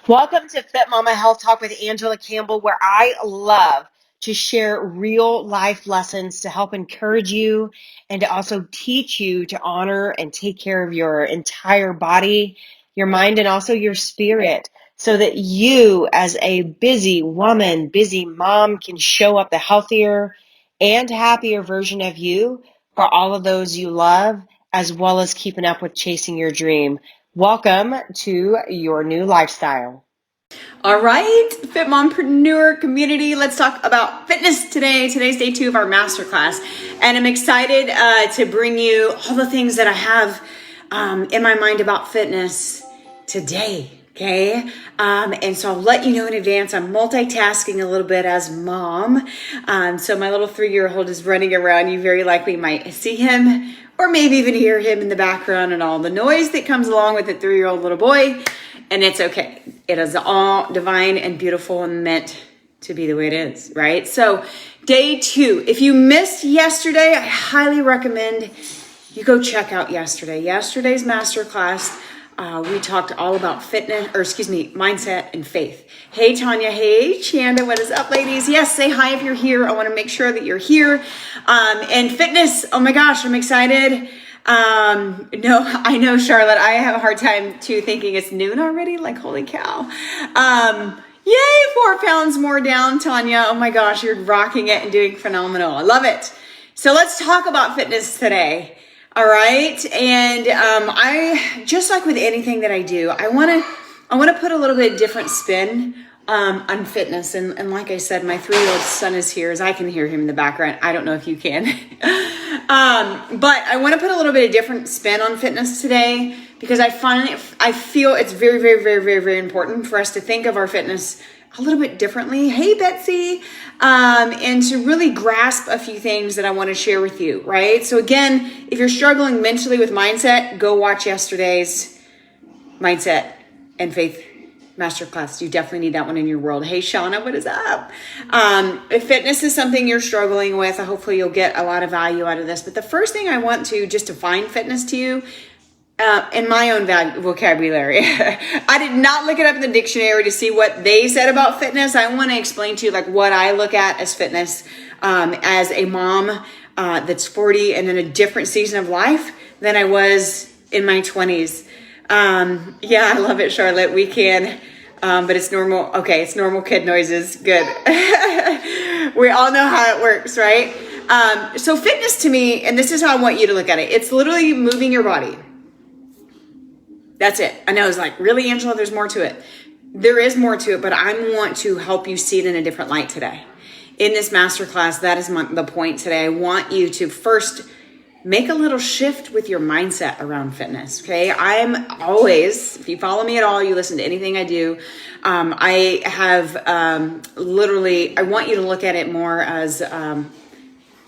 Welcome to Fitmama Health Talk with Angela Campbell, where I love to share real life lessons to help encourage you and to also teach you to honor and take care of your entire body, your mind, and also your spirit so that you, as a busy woman, busy mom, can show up the healthier and happier version of you for all of those you love, as well as keeping up with chasing your dream. Welcome to your new lifestyle. All right, Fit Mompreneur community, let's talk about fitness today. Today's day 2 of our masterclass, and I'm excited to bring you all the things that I have in my mind about fitness today. Okay, and so I'll let you know in advance. I'm multitasking a little bit as mom. So my little 3-year-old is running around. You very likely might see him or maybe even hear him in the background and all the noise that comes along with a 3-year-old little boy. And it's okay. It is all divine and beautiful and meant to be the way it is, right? So day 2, if you missed yesterday, I highly recommend you go check out yesterday's masterclass. We talked all about mindset and faith. Hey, Tanya. Hey, Chanda. What is up, ladies? Yes, say hi if you're here. I want to make sure that you're here. And fitness, oh my gosh, I'm excited. No, I know, Charlotte, I have a hard time too thinking it's noon already. Like, holy cow. Yay, 4 pounds more down, Tanya. Oh my gosh, you're rocking it and doing phenomenal. I love it. So let's talk about fitness today. All right. And, I, just like with anything that I do, I want to put a little bit different spin on fitness. And like I said, my 3-year-old son is here, as I can hear him in the background. I don't know if you can. But I want to put a little bit of different spin on fitness today because I feel it's very, very, very, very, very important for us to think of our fitness a little bit differently. Hey, Betsy. And to really grasp a few things that I want to share with you, right? So again, if you're struggling mentally with mindset, go watch yesterday's mindset and faith masterclass. You definitely need that one in your world. Hey, Shauna, what is up? If fitness is something you're struggling with, hopefully you'll get a lot of value out of this. But the first thing I want to just define fitness to you in my own vocabulary. I did not look it up in the dictionary to see what they said about fitness. I want to explain to you like what I look at as fitness as a mom that's 40 and in a different season of life than I was in my 20s. Yeah, I love it, Charlotte. We can, but it's normal. Okay, it's normal kid noises. Good. We all know how it works, right? So fitness to me, and this is how I want you to look at it. It's literally moving your body. That's it. I know it's like, really, Angela, there's more to it. There is more to it, but I want to help you see it in a different light today. In this masterclass, that is the point today. I want you to first make a little shift with your mindset around fitness, okay? I'm always, if you follow me at all, you listen to anything I do, I have literally, I want you to look at it more as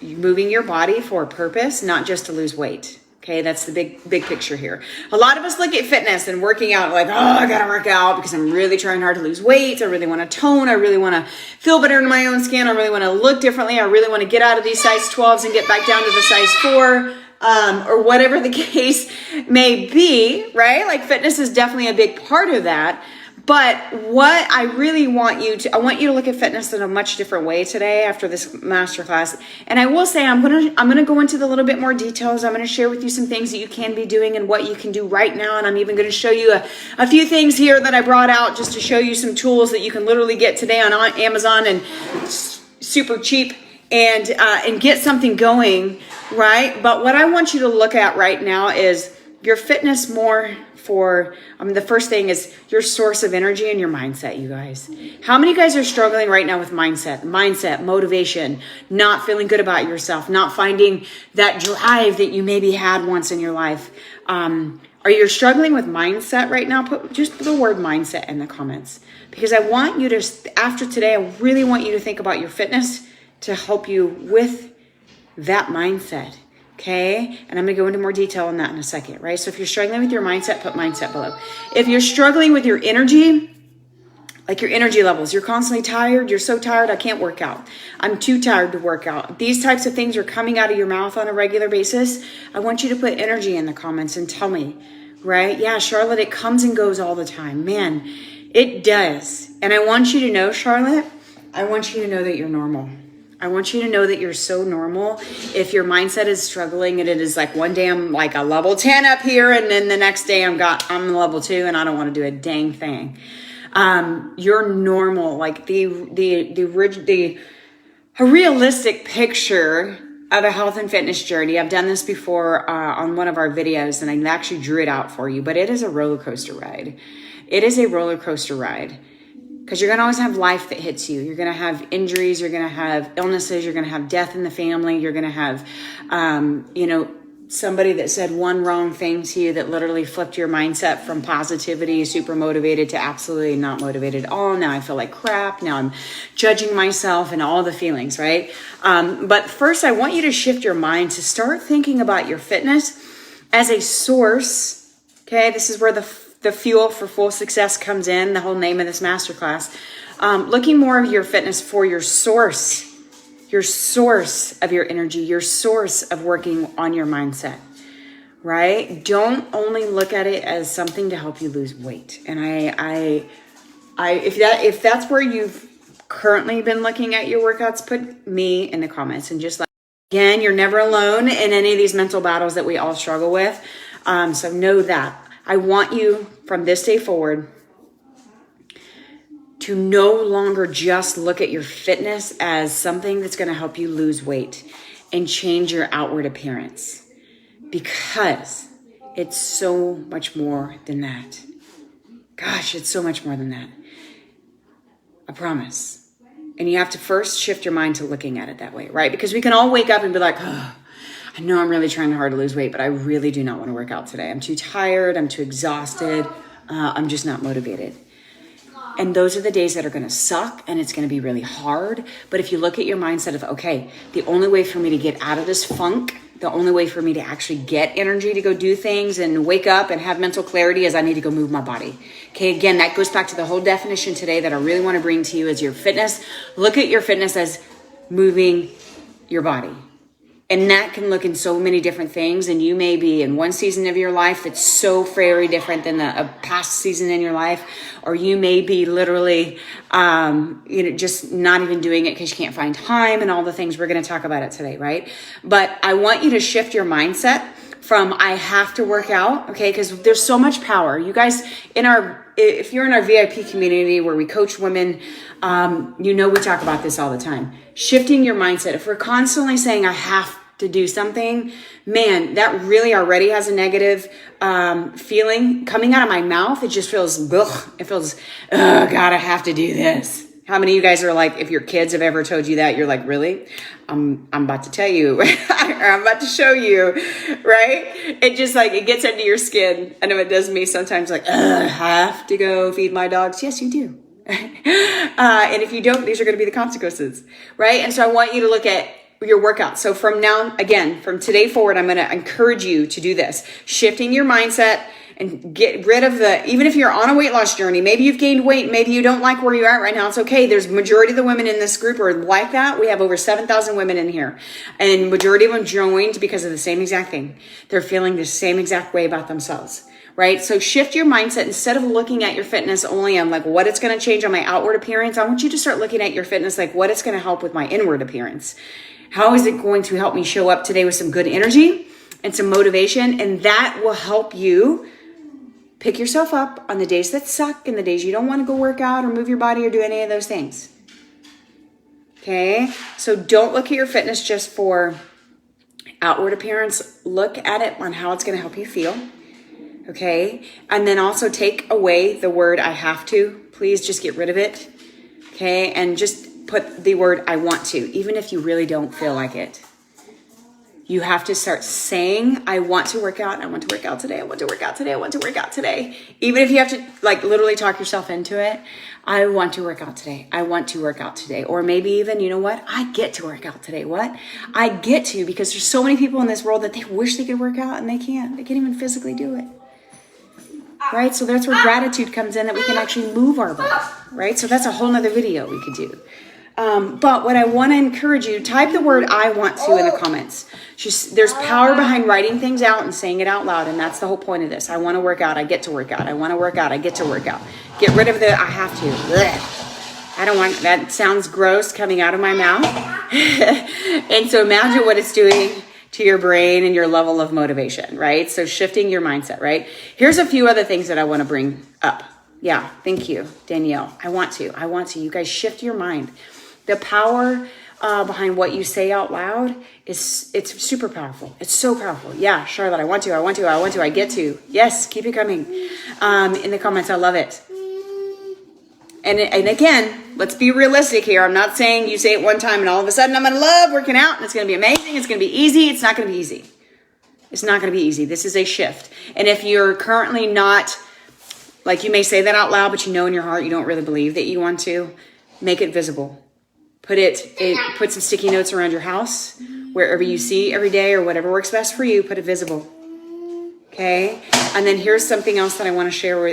moving your body for a purpose, not just to lose weight. Okay, that's the big picture here. A lot of us look at fitness and working out like, oh, I gotta work out because I'm really trying hard to lose weight. I really want to tone. I really want to feel better in my own skin. I really want to look differently. I really want to get out of these size 12s and get back down to the size 4, or whatever the case may be, right? Like fitness is definitely a big part of that. But what I really want you to, I want you to look at fitness in a much different way today after this masterclass. And I will say, I'm gonna go into the little bit more details. I'm gonna share with you some things that you can be doing and what you can do right now. And I'm even gonna show you a few things here that I brought out just to show you some tools that you can literally get today on Amazon and super cheap and get something going, right? But what I want you to look at right now is your fitness more for, the first thing is your source of energy and your mindset, you guys. How many guys are struggling right now with mindset, motivation, not feeling good about yourself, not finding that drive that you maybe had once in your life? Are you struggling with mindset right now? Put just the word mindset in the comments, because I want you to, after today, I really want you to think about your fitness to help you with that mindset. Okay, and I'm going to go into more detail on that in a second, right? So if you're struggling with your mindset, put mindset below. If you're struggling with your energy, like your energy levels, you're constantly tired, you're so tired, I can't work out. I'm too tired to work out. These types of things are coming out of your mouth on a regular basis. I want you to put energy in the comments and tell me, right? Yeah, Charlotte, it comes and goes all the time. Man, it does. And I want you to know, Charlotte, I want you to know that you're normal. I want you to know that you're so normal. If your mindset is struggling and it is like one day I'm like a level 10 up here, and then the next day I'm level 2 and I don't want to do a dang thing. You're normal. Like a realistic picture of a health and fitness journey. I've done this before on one of our videos, and I actually drew it out for you, but it is a roller coaster ride. It is a roller coaster ride because you're going to always have life that hits you. You're going to have injuries. You're going to have illnesses. You're going to have death in the family. You're going to have, somebody that said one wrong thing to you that literally flipped your mindset from positivity, super motivated, to absolutely not motivated at all. Now I feel like crap. Now I'm judging myself and all the feelings, right? But first, I want you to shift your mind to start thinking about your fitness as a source. Okay, this is where the fuel for full success comes in, the whole name of this masterclass. Looking more of your fitness for your source of your energy, your source of working on your mindset, right? Don't only look at it as something to help you lose weight. And if that's where you've currently been looking at your workouts, put me in the comments and just again, you're never alone in any of these mental battles that we all struggle with. So know that. I want you from this day forward to no longer just look at your fitness as something that's going to help you lose weight and change your outward appearance, because it's so much more than that. Gosh, it's so much more than that. I promise. And you have to first shift your mind to looking at it that way, right? Because we can all wake up and be like, oh, I know I'm really trying hard to lose weight, but I really do not want to work out today. I'm too tired. I'm too exhausted. I'm just not motivated. And those are the days that are going to suck, and it's going to be really hard. But if you look at your mindset of, okay, the only way for me to get out of this funk, the only way for me to actually get energy to go do things and wake up and have mental clarity is I need to go move my body. Okay, again, that goes back to the whole definition today that I really want to bring to you as your fitness. Look at your fitness as moving your body. And that can look in so many different things. And you may be in one season of your life that's so very different than a past season in your life. Or you may be literally, just not even doing it because you can't find time and all the things. We're going to talk about it today, right? But I want you to shift your mindset from I have to work out, okay? Because there's so much power. You guys, if you're in our VIP community where we coach women, we talk about this all the time. Shifting your mindset. If we're constantly saying I have to do something, man, that really already has a negative feeling coming out of my mouth. It just feels, ugh. It feels, oh God, I have to do this. How many of you guys are like, if your kids have ever told you that, you're like, really? I'm about to tell you, or I'm about to show you, right? It just it gets under your skin. I know it does me sometimes, I have to go feed my dogs. Yes, you do. And if you don't, these are going to be the consequences, right? And so I want you to look at your workout. So from today forward, I'm going to encourage you to do this, shifting your mindset and get rid of even if you're on a weight loss journey, maybe you've gained weight, maybe you don't like where you're at right now. It's okay. There's majority of the women in this group are like that. We have over 7,000 women in here, and majority of them joined because of the same exact thing. They're feeling the same exact way about themselves. Right? So shift your mindset. Instead of looking at your fitness only on what it's going to change on my outward appearance, I want you to start looking at your fitness what it's going to help with my inward appearance. How is it going to help me show up today with some good energy and some motivation? And that will help you pick yourself up on the days that suck and the days you don't want to go work out or move your body or do any of those things. Okay? So don't look at your fitness just for outward appearance. Look at it on how it's going to help you feel. Okay. And then also take away the word I have to. Please just get rid of it. Okay. And just put the word I want to, even if you really don't feel like it. You have to start saying, I want to work out. I want to work out today. I want to work out today. I want to work out today. Even if you have to literally talk yourself into it. I want to work out today. I want to work out today. Or maybe even, you know what? I get to work out today. What? I get to, because there's so many people in this world that they wish they could work out and they can't. They can't even physically do it. Right? So that's where gratitude comes in, that we can actually move our body, right? So that's a whole nother video we could do. But what I want to encourage you, type the word I want to in the comments. There's power behind writing things out and saying it out loud. And that's the whole point of this. I want to work out. I get to work out. I want to work out. I get to work out. Get rid of the I have to. Blech. I don't want, that sounds gross coming out of my mouth. And so imagine what it's doing to your brain and your level of motivation, right? So shifting your mindset, right? Here's a few other things that I want to bring up. Yeah, thank you, Danielle. I want to. You guys shift your mind. The power behind what you say out loud it's super powerful. It's so powerful. Yeah, Charlotte, I want to, I get to. Yes, keep it coming. In the comments, I love it. And again, let's be realistic here. I'm not saying you say it one time and all of a sudden I'm going to love working out and it's going to be amazing. It's going to be easy. It's not going to be easy. It's not going to be easy. This is a shift. And if you're currently not, like you may say that out loud, but you know in your heart you don't really believe that you want to, make it visible. Put some sticky notes around your house, wherever you see every day or whatever works best for you, put it visible. Okay. And then here's something else that I want to share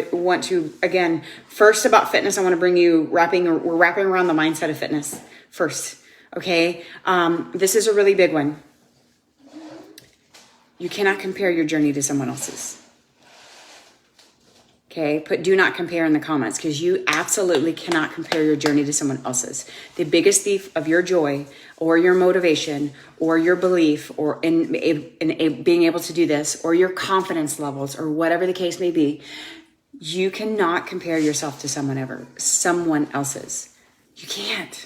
again, first about fitness. I want to bring you we're wrapping around the mindset of fitness first. Okay. This is a really big one. You cannot compare your journey to someone else's. Okay, put do not compare in the comments because you absolutely cannot compare your journey to someone else's. The biggest thief of your joy or your motivation or your belief or in being able to do this or your confidence levels or whatever the case may be, you cannot compare yourself to someone else's. You can't.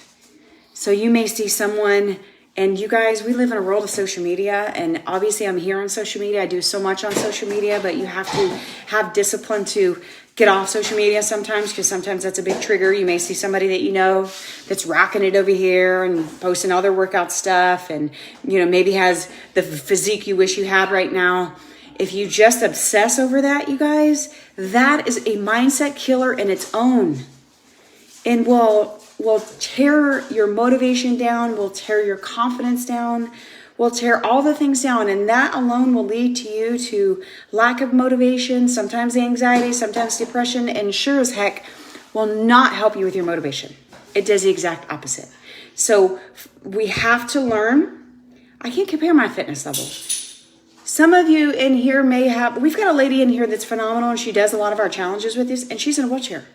So you may see someone, and you guys, we live in a world of social media, and obviously I'm here on social media. I do so much on social media, but you have to have discipline to get off social media sometimes, because sometimes that's a big trigger. You may see somebody that you know that's rocking it over here and posting all their workout stuff and, maybe has the physique you wish you had right now. If you just obsess over that, you guys, that is a mindset killer in its own. And will tear your motivation down, will tear your confidence down, will tear all the things down. And that alone will lead to you to lack of motivation, sometimes anxiety, sometimes depression, and sure as heck will not help you with your motivation. It does the exact opposite. So we have to learn. I can't compare my fitness level. Some of you in here we've got a lady in here that's phenomenal and she does a lot of our challenges with this, and she's in a wheelchair.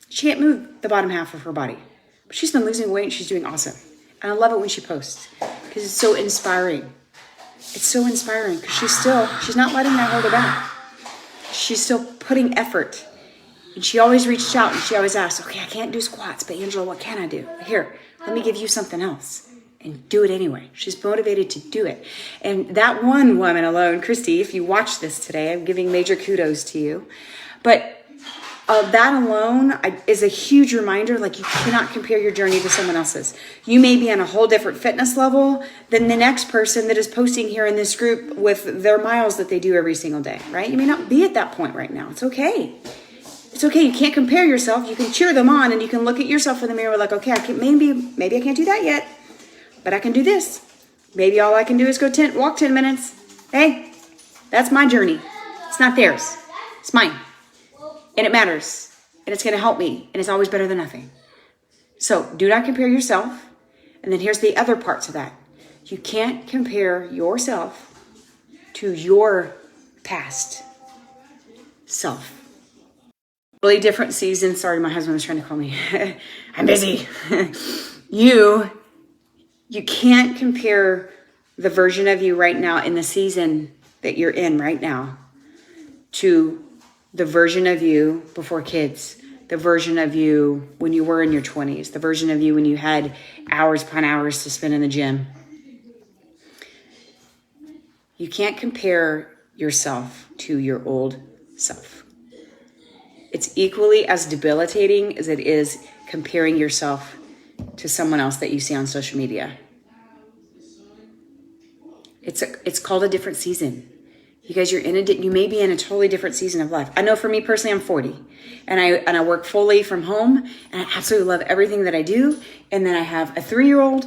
She can't move the bottom half of her body. But she's been losing weight and she's doing awesome. And I love it when she posts because it's so inspiring. It's so inspiring because she's not letting that hold her back. She's still putting effort. And she always reaches out and she always asks, okay, I can't do squats, but Angela, what can I do? Here, let me give you something else. And do it anyway. She's motivated to do it. And that one woman alone, Christy, if you watch this today, I'm giving major kudos to you. But that alone is a huge reminder, like you cannot compare your journey to someone else's. You may be on a whole different fitness level than the next person that is posting here in this group with their miles that they do every single day, right? You may not be at that point right now. It's okay. It's okay. You can't compare yourself. You can cheer them on and you can look at yourself in the mirror like, okay, maybe I can't do that yet, but I can do this. Maybe all I can do is walk 10 minutes. Hey, that's my journey. It's not theirs. It's mine. And it matters, and it's going to help me, and it's always better than nothing. So do not compare yourself. And then here's the other part to that. You can't compare yourself to your past self. Really different season. Sorry, my husband was trying to call me. I'm busy. You can't compare the version of you right now in the season that you're in right now to the version of you before kids, the version of you when you were in your 20s, the version of you when you had hours upon hours to spend in the gym. You can't compare yourself to your old self. It's equally as debilitating as it is comparing yourself to someone else that you see on social media. It's called a different season. You guys, you may be in a totally different season of life. I know for me personally, I'm 40 and I work fully from home and I absolutely love everything that I do. And then I have a 3-year-old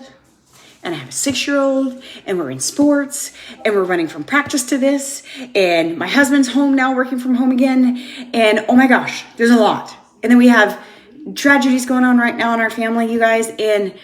and I have a 6-year-old and we're in sports and we're running from practice to this. And my husband's home now working from home again. And oh my gosh, there's a lot. And then we have tragedies going on right now in our family, you guys. And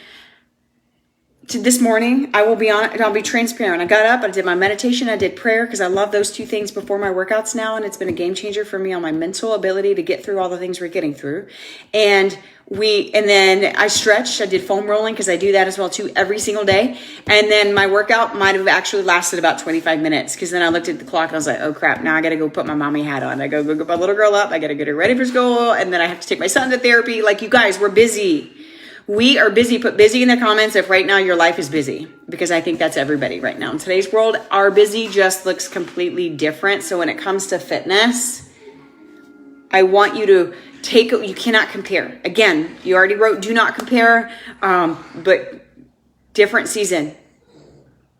this morning, I'll be transparent. I got up, I did my meditation, I did prayer, because I love those two things before my workouts now, and it's been a game changer for me on my mental ability to get through all the things we're getting through. And then I stretched, I did foam rolling, because I do that as well too every single day. And then my workout might have actually lasted about 25 minutes, because then I looked at the clock and I was like, oh crap, now I gotta go put my mommy hat on. I gotta go get my little girl up, I gotta get her ready for school, and then I have to take my son to therapy. Like, you guys, we're busy. We are busy. Put busy in the comments if right now your life is busy, because I think that's everybody right now. In today's world, our busy just looks completely different. So when it comes to fitness, I want you to you cannot compare. Again, you already wrote, do not compare, but different season.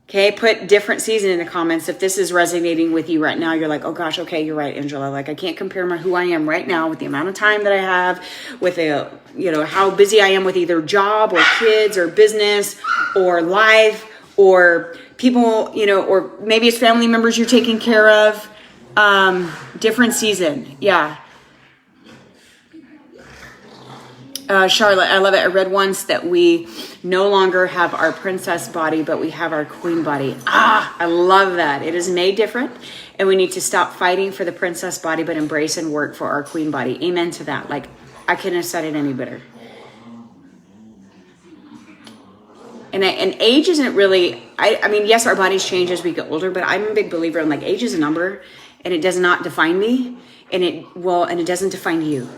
Okay, put different season in the comments if this is resonating with you right now. You're like, oh gosh, okay, you're right, Angela. Like, I can't compare who I am right now with the amount of time that I have, with how busy I am with either job or kids or business or life or people, or maybe it's family members you're taking care of. Different season, yeah. Charlotte, I love it. I read once that we no longer have our princess body, but we have our queen body. I love that. It is made different, and we need to stop fighting for the princess body, but embrace and work for our queen body. Amen to that. Like, I couldn't have said it any better. And age isn't really, I mean, yes, our bodies change as we get older, but I'm a big believer in, like, age is a number, and it does not define me, and it doesn't define you.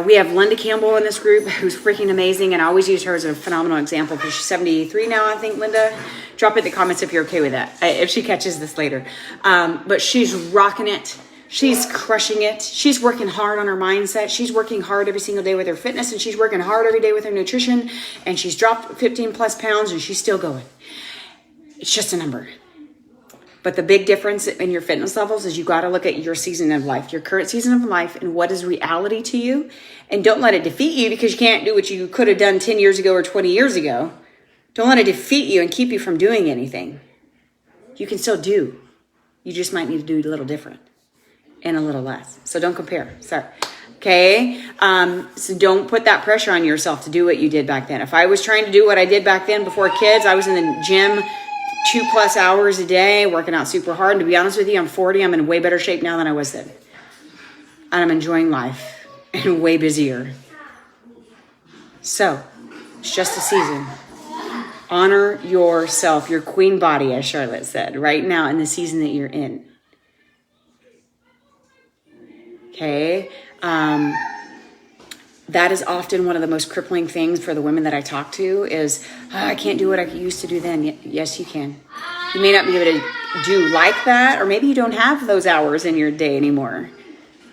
We have Linda Campbell in this group, who's freaking amazing, and I always use her as a phenomenal example because she's 73 now, I think, Linda. Drop it in the comments if you're okay with that, if she catches this later. But she's rocking it. She's crushing it. She's working hard on her mindset. She's working hard every single day with her fitness, and she's working hard every day with her nutrition, and she's dropped 15 plus pounds, and she's still going. It's just a number. But the big difference in your fitness levels is you got to look at your season of life, your current season of life, and what is reality to you. And don't let it defeat you because you can't do what you could have done 10 years ago or 20 years ago. Don't let it defeat you and keep you from doing anything. You can still do. You just might need to do a little different and a little less. So don't compare. Sorry. Okay? So don't put that pressure on yourself to do what you did back then. If I was trying to do what I did back then before kids, I was in the gym 2+ hours a day, working out super hard. And to be honest with you, I'm 40. I'm in way better shape now than I was then. And I'm enjoying life and way busier. So, it's just a season. Honor yourself, your queen body, as Charlotte said, right now in the season that you're in. Okay? That is often one of the most crippling things for the women that I talk to is, I can't do what I used to do then. Yes, you can. You may not be able to do like that, or maybe you don't have those hours in your day anymore.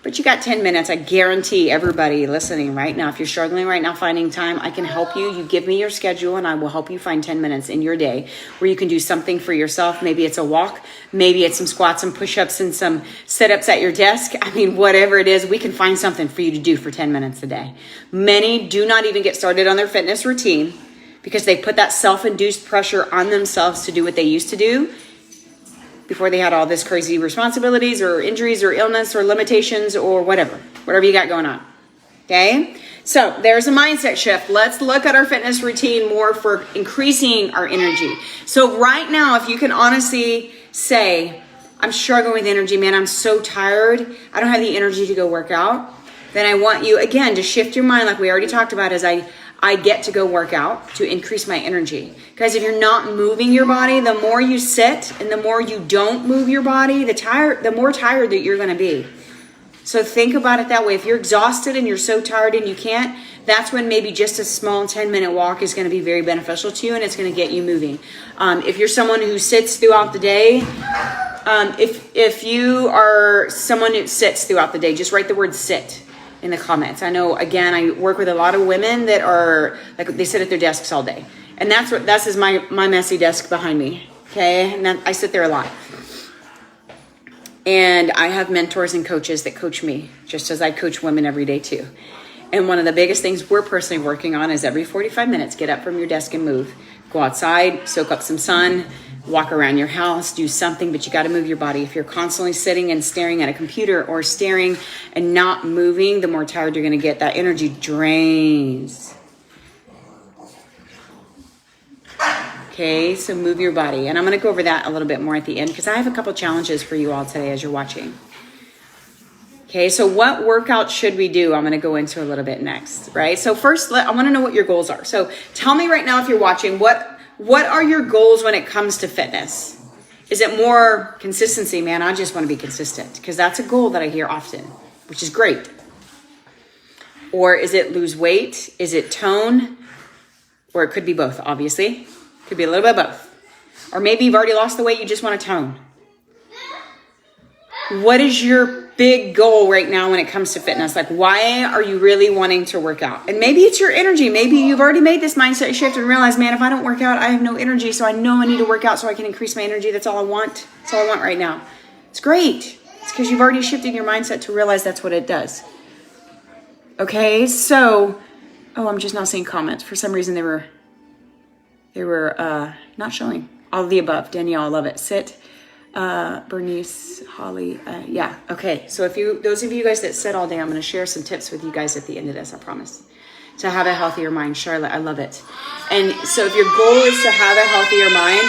But you got 10 minutes. I guarantee everybody listening right now, if you're struggling right now finding time, I can help you. You give me your schedule and I will help you find 10 minutes in your day where you can do something for yourself. Maybe it's a walk. Maybe it's some squats and push-ups and some sit-ups at your desk. I mean, whatever it is, we can find something for you to do for 10 minutes a day. Many do not even get started on their fitness routine because they put that self-induced pressure on themselves to do what they used to do before they had all this crazy responsibilities or injuries or illness or limitations or whatever you got going on. Okay? So there's a mindset shift. Let's look at our fitness routine more for increasing our energy. So right now, if you can honestly say, I'm struggling with energy, man, I'm so tired, I don't have the energy to go work out, then I want you, again, to shift your mind like we already talked about as I get to go work out to increase my energy. Guys, if you're not moving your body, the more you sit and the more you don't move your body, the more tired that you're going to be. So think about it that way. If you're exhausted and you're so tired and you can't, that's when maybe just a small 10-minute walk is going to be very beneficial to you and it's going to get you moving. If you're someone who sits throughout the day, if you are someone who sits throughout the day, just write the word sit in the comments. I know, again, I work with a lot of women that are like they sit at their desks all day, and that's is my messy desk behind me. Okay, and I sit there a lot, and I have mentors and coaches that coach me just as I coach women every day too. And one of the biggest things we're personally working on is every 45 minutes, get up from your desk and move. Go outside, soak up some sun, walk around your house, do something, but you got to move your body. If you're constantly sitting and staring at a computer or staring and not moving, the more tired you're going to get. That energy drains. Okay, so move your body. And I'm going to go over that a little bit more at the end because I have a couple challenges for you all today as you're watching. Okay, so what workout should we do? I'm going to go into a little bit next, right? So first, I want to know what your goals are. So tell me right now if you're watching, what are your goals when it comes to fitness? Is it more consistency? Man, I just want to be consistent because that's a goal that I hear often, which is great. Or is it lose weight? Is it tone? Or it could be both, obviously. Could be a little bit of both. Or maybe you've already lost the weight, you just want to tone. What is your big goal right now when it comes to fitness? Like, why are you really wanting to work out? And maybe it's your energy. Maybe you've already made this mindset shift and realized, man, if I don't work out, I have no energy. So I know I need to work out so I can increase my energy. That's all I want. That's all I want right now. It's great. It's because you've already shifted your mindset to realize that's what it does. Okay, so, I'm just not seeing comments. For some reason, they were not showing. All of the above. Danielle, I love it. Sit. Bernice, Holly, yeah, okay. So those of you guys that sit all day, I'm going to share some tips with you guys at the end of this, I promise. To have a healthier mind. Charlotte, I love it. And so if your goal is to have a healthier mind,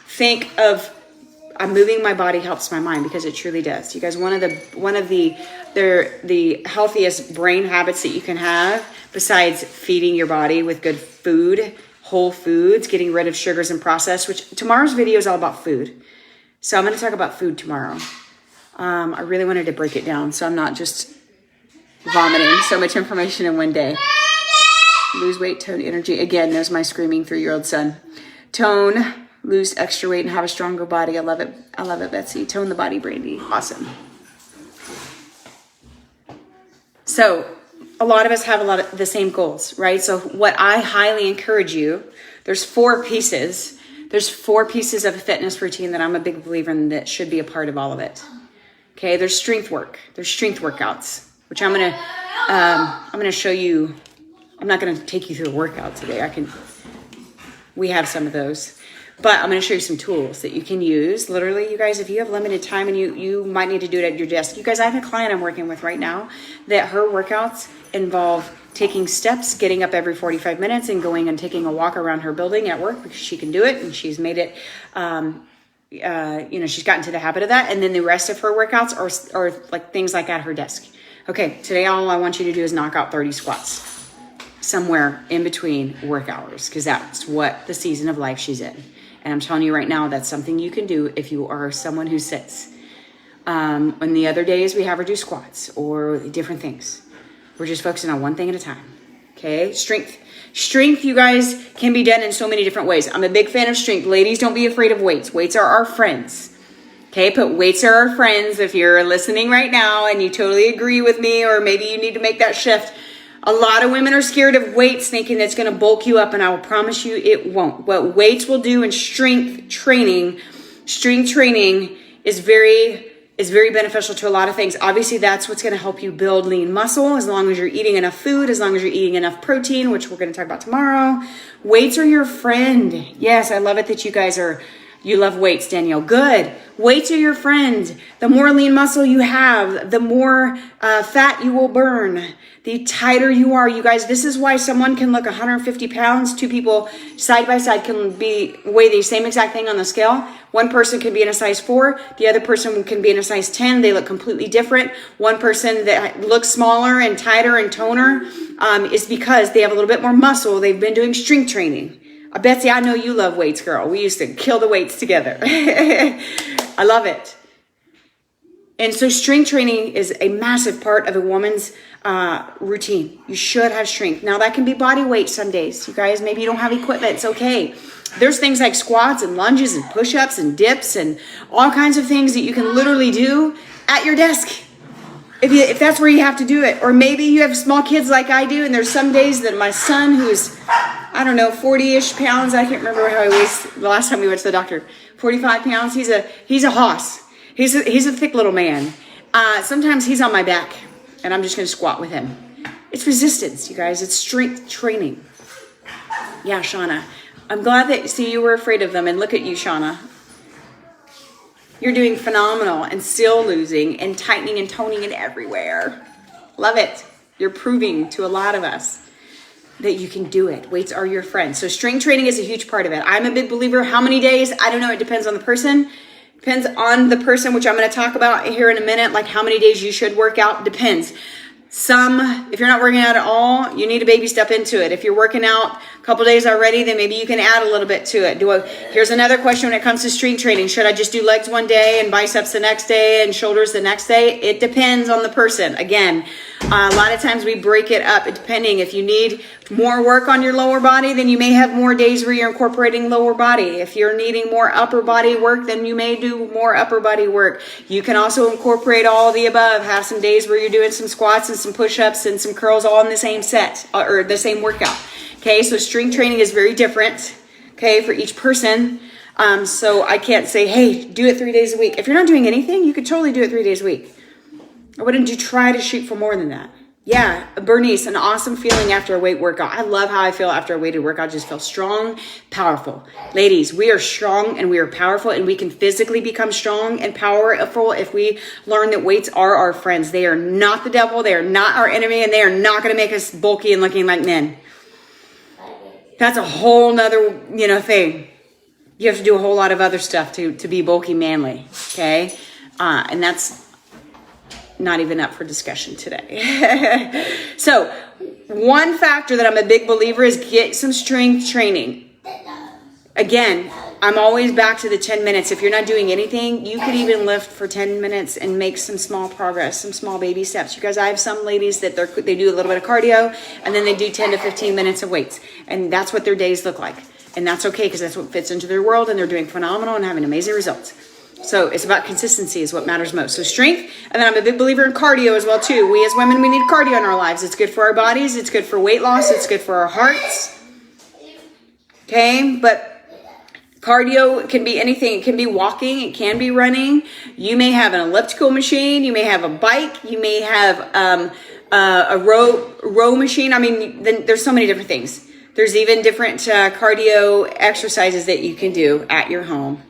think of, I'm moving my body helps my mind, because it truly does. You guys, one of the healthiest brain habits that you can have, besides feeding your body with good food, whole foods, getting rid of sugars and processed, which tomorrow's video is all about food. So I'm going to talk about food tomorrow. I really wanted to break it down so I'm not just vomiting so much information in one day. Lose weight, tone, energy. Again, there's my screaming 3-year-old son. Tone, lose extra weight and have a stronger body. I love it. I love it, Betsy. Tone the body, Brandy. Awesome. So a lot of us have a lot of the same goals, right? So what I highly encourage you, there's 4 pieces. There's 4 pieces of a fitness routine that I'm a big believer in that should be a part of all of it. Okay, there's strength work. There's strength workouts, which I'm gonna show you. I'm not gonna take you through a workout today. We have some of those, but I'm gonna show you some tools that you can use. Literally, you guys, if you have limited time and you might need to do it at your desk. You guys, I have a client I'm working with right now that her workouts involve taking steps, getting up every 45 minutes and going and taking a walk around her building at work, because she can do it and she's made it, she's gotten to the habit of that. And then the rest of her workouts are like things like at her desk. Okay, today all I want you to do is knock out 30 squats somewhere in between work hours, because that's what the season of life she's in. And I'm telling you right now, that's something you can do if you are someone who sits. On the other days, we have her do squats or different things. We're just focusing on one thing at a time. Okay, strength. Strength, you guys, can be done in so many different ways. I'm a big fan of strength. Ladies, don't be afraid of weights. Weights are our friends. Okay, but weights are our friends. If you're listening right now and you totally agree with me, or maybe you need to make that shift, a lot of women are scared of weights, thinking that's going to bulk you up, and I will promise you it won't. What weights will do in strength training is very beneficial to a lot of things. Obviously, that's what's going to help you build lean muscle, as long as you're eating enough food, as long as you're eating enough protein, which we're going to talk about tomorrow. Weights are your friend. Yes, I love it that you love weights, Danielle. Good. Weights are your friend. The more lean muscle you have, the more fat you will burn. The tighter you are, you guys. This is why someone can look 150 pounds. 2 people side by side can weigh the same exact thing on the scale. One person can be in a size 4. The other person can be in a size 10. They look completely different. One person that looks smaller and tighter and toner is because they have a little bit more muscle. They've been doing strength training. Betsy, I know you love weights, girl. We used to kill the weights together. I love it. And so strength training is a massive part of a woman's routine. You should have strength. Now, that can be body weight some days. You guys, maybe you don't have equipment. It's okay. There's things like squats and lunges and push-ups and dips and all kinds of things that you can literally do at your desk, if that's where you have to do it. Or maybe you have small kids like I do, and there's some days that my son, who's, 40-ish pounds, I can't remember how he weighs the last time we went to the doctor, 45 pounds, he's a hoss. He's a thick little man. Sometimes he's on my back, and I'm just going to squat with him. It's resistance, you guys. It's strength training. Yeah, Shauna. I'm glad that, see, you were afraid of them, and look at you, Shauna. You're doing phenomenal and still losing and tightening and toning it everywhere. Love it. You're proving to a lot of us that you can do it. Weights are your friend. So strength training is a huge part of it. I'm a big believer. How many days? I don't know. It depends on the person. Depends on the person, which I'm going to talk about here in a minute. Like how many days you should work out depends. If you're not working out at all, you need a baby step into it. If you're working out a couple days already, then maybe you can add a little bit to it. Here's another question when it comes to strength training. Should I just do legs one day and biceps the next day and shoulders the next day? It depends on the person. Again, a lot of times we break it up depending. If you need more work on your lower body, then you may have more days where you're incorporating lower body. If you're needing more upper body work, then you may do more upper body work. You can also incorporate all of the above. Have some days where you're doing some squats and some push-ups and some curls all in the same set or the same workout. Okay, so strength training is very different, okay, for each person. So I can't say, hey, do it 3 days a week. If you're not doing anything, you could totally do it 3 days a week. Or wouldn't you try to shoot for more than that? Yeah, Bernice, an awesome feeling after a weight workout. I love how I feel after a weighted workout. I just feel strong, powerful. Ladies, we are strong and we are powerful, and we can physically become strong and powerful if we learn that weights are our friends. They are not the devil. They are not our enemy, and they are not going to make us bulky and looking like men. That's a whole nother, thing. You have to do a whole lot of other stuff to be bulky manly, okay? And that's not even up for discussion today. So one factor that I'm a big believer is get some strength training. Again, I'm always back to the 10 minutes. If you're not doing anything, you could even lift for 10 minutes and make some small progress, some small baby steps. You guys, I have some ladies that they do a little bit of cardio and then they do 10 to 15 minutes of weights. And that's what their days look like. And that's okay because that's what fits into their world, and they're doing phenomenal and having amazing results. So it's about consistency is what matters most. So strength, and then I'm a big believer in cardio as well too. We as women, we need cardio in our lives. It's good for our bodies. It's good for weight loss. It's good for our hearts. Okay, but cardio can be anything. It can be walking. It can be running. You may have an elliptical machine. You may have a bike. You may have a row machine. I mean, there's so many different things. There's even different cardio exercises that you can do at your home.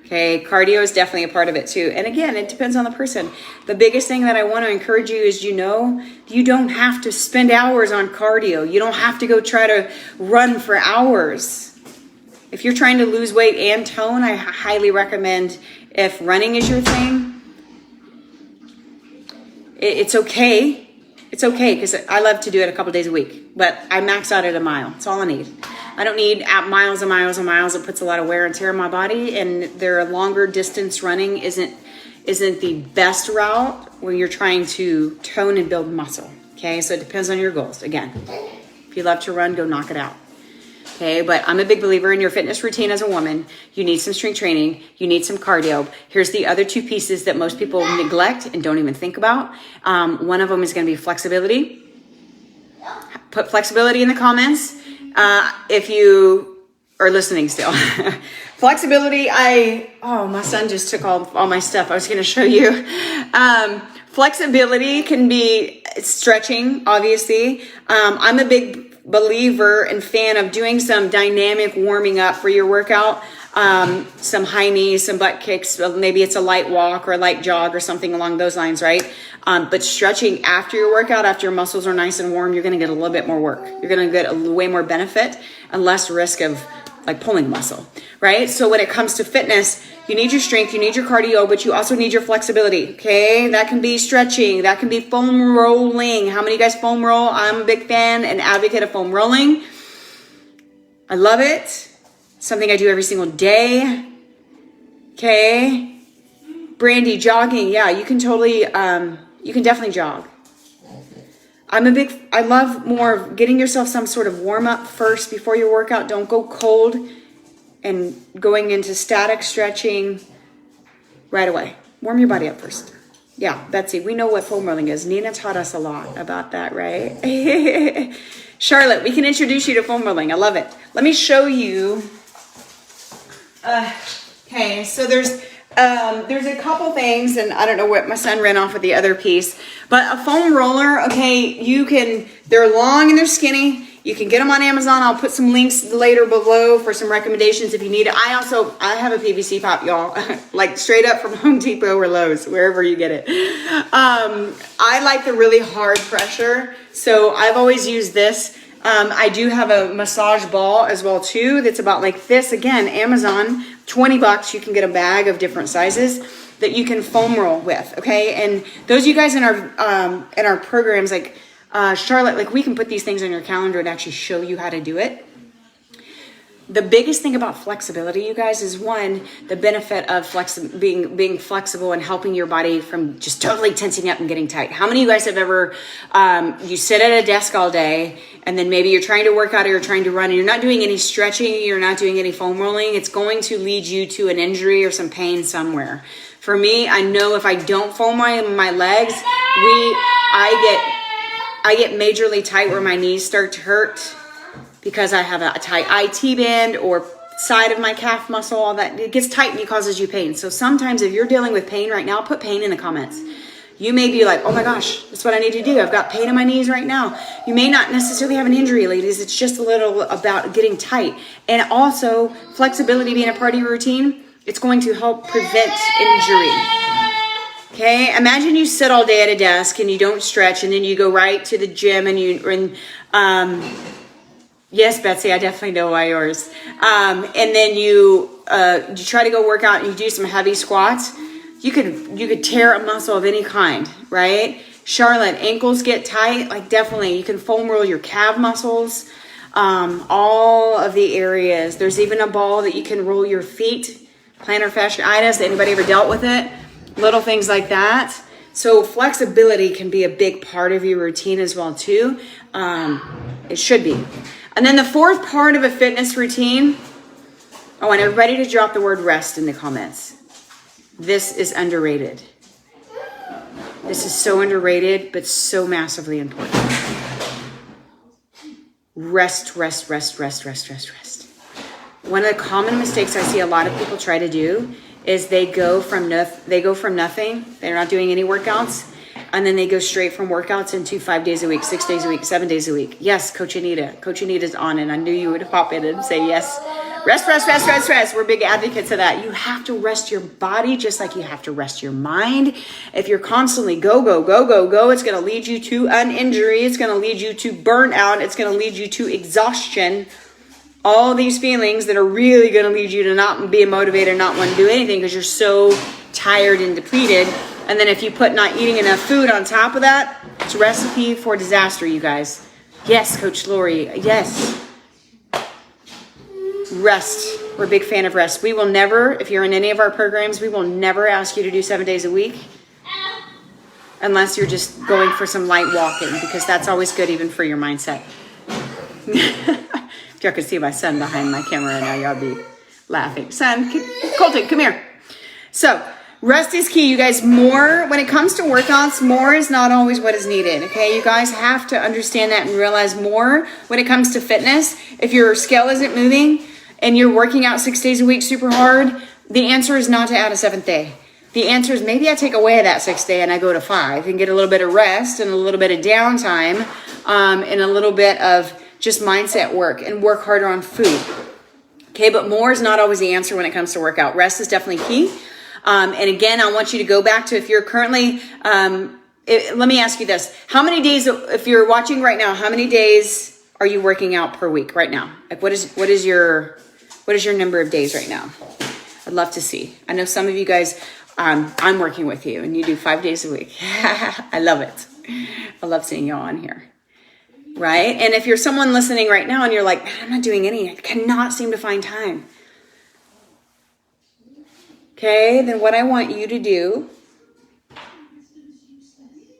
Okay, cardio is definitely a part of it too. And again, it depends on the person. The biggest thing that I want to encourage you is, you don't have to spend hours on cardio. You don't have to go try to run for hours. If you're trying to lose weight and tone, I highly recommend, if running is your thing, it's okay. It's okay because I love to do it a couple days a week, but I max out at a mile. That's all I need. I don't need miles and miles and miles. It puts a lot of wear and tear on my body, and their longer distance running isn't the best route when you're trying to tone and build muscle. Okay, so it depends on your goals. Again, if you love to run, go knock it out. Okay, but I'm a big believer in your fitness routine as a woman. You need some strength training. You need some cardio. Here's the other two pieces that most people neglect and don't even think about. One of them is going to be flexibility. Put flexibility in the comments if you are listening still. Flexibility, my son just took all my stuff. I was going to show you. Flexibility can be stretching, obviously. I'm a big believer and fan of doing some dynamic warming up for your workout. Some high knees, some butt kicks, maybe it's a light walk or a light jog or something along those lines, right? But stretching after your workout, after your muscles are nice and warm, you're going to get a little bit more work. You're going to get way more benefit and less risk of like pulling muscle, right? So when it comes to fitness, you need your strength, you need your cardio, but you also need your flexibility, okay? That can be stretching, that can be foam rolling. How many of you guys foam roll? I'm a big fan and advocate of foam rolling. I love it. Something I do every single day, okay? Brandy, jogging, yeah, you can totally, you can definitely jog. I love more of getting yourself some sort of warm up first before your workout. Don't go cold and going into static stretching right away. Warm your body up first. Yeah, Betsy, we know what foam rolling is. Nina taught us a lot about that, right? Charlotte, we can introduce you to foam rolling. I love it. Let me show you. Okay, so there's a couple things, and I don't know what my son ran off with the other piece, but a foam roller, okay, they're long and they're skinny. You can get them on Amazon. I'll put some links later below for some recommendations if you need it. I have a PVC pop, y'all, like straight up from Home Depot or Lowe's, wherever you get it. I like the really hard pressure, so I've always used this. I do have a massage ball as well too. That's about like this. Again, Amazon, $20. You can get a bag of different sizes that you can foam roll with. Okay, and those of you guys in our programs, like Charlotte, like we can put these things on your calendar and actually show you how to do it. The biggest thing about flexibility, you guys, is one, the benefit of being flexible and helping your body from just totally tensing up and getting tight. How many of you guys have ever, you sit at a desk all day and then maybe you're trying to work out or you're trying to run and you're not doing any stretching, you're not doing any foam rolling. It's going to lead you to an injury or some pain somewhere. For me, I know if I don't foam my legs, I get majorly tight where my knees start to hurt, because I have a tight IT band or side of my calf muscle, all that. It gets tight and it causes you pain. So sometimes if you're dealing with pain right now, put pain in the comments. You may be like, oh my gosh, that's what I need to do. I've got pain in my knees right now. You may not necessarily have an injury, ladies. It's just a little about getting tight. And also flexibility being a part of your routine, it's going to help prevent injury. Okay, imagine you sit all day at a desk and you don't stretch and then you go right to the gym yes, Betsy, I definitely know why yours. And then you try to go work out and you do some heavy squats. You could tear a muscle of any kind, right? Charlotte, ankles get tight, like definitely. You can foam roll your calf muscles, all of the areas. There's even a ball that you can roll your feet, plantar fasciitis. Anybody ever dealt with it? Little things like that. So flexibility can be a big part of your routine as well too. It should be. And then the fourth part of a fitness routine, I want everybody to drop the word rest in the comments. This is underrated. This is so underrated, but so massively important. Rest, rest, rest, rest, rest, rest, rest. One of the common mistakes I see a lot of people try to do is they go from nothing. They're not doing any workouts. And then they go straight from workouts into 5 days a week, 6 days a week, 7 days a week. Yes, Coach Anita. Coach Anita's on, and I knew you would hop in and say yes. Rest, rest, rest, rest, rest. We're big advocates of that. You have to rest your body just like you have to rest your mind. If you're constantly go, go, go, go, go, it's going to lead you to an injury. It's going to lead you to burnout. It's going to lead you to exhaustion. All these feelings that are really going to lead you to not be motivated, not want to do anything because you're so tired and depleted. And then if you put not eating enough food on top of that, it's a recipe for disaster, you guys. Yes, Coach Lori. Yes. Rest. We're a big fan of rest. We will never, if you're in any of our programs, we will never ask you to do 7 days a week unless you're just going for some light walking, because that's always good even for your mindset. If y'all could see my son behind my camera now, y'all be laughing. Son, Colton, come here. So, rest is key, you guys. More, when it comes to workouts, more is not always what is needed, okay? You guys have to understand that and realize more when it comes to fitness. If your scale isn't moving and you're working out 6 days a week super hard, the answer is not to add a 7th day. The answer is maybe I take away that 6th day and I go to 5 and get a little bit of rest and a little bit of downtime and a little bit of just mindset work and work harder on food. Okay, but more is not always the answer when it comes to workout. Rest is definitely key. And again, I want you to go back to, if you're currently, let me ask you this. How many days, if you're watching right now, how many days are you working out per week right now? Like what is your number of days right now? I'd love to see. I know some of you guys, I'm working with you and you do 5 days a week. I love it. I love seeing y'all on here. Right? And if you're someone listening right now and you're like, I'm not doing any, I cannot seem to find time. Okay, then what I want you to do,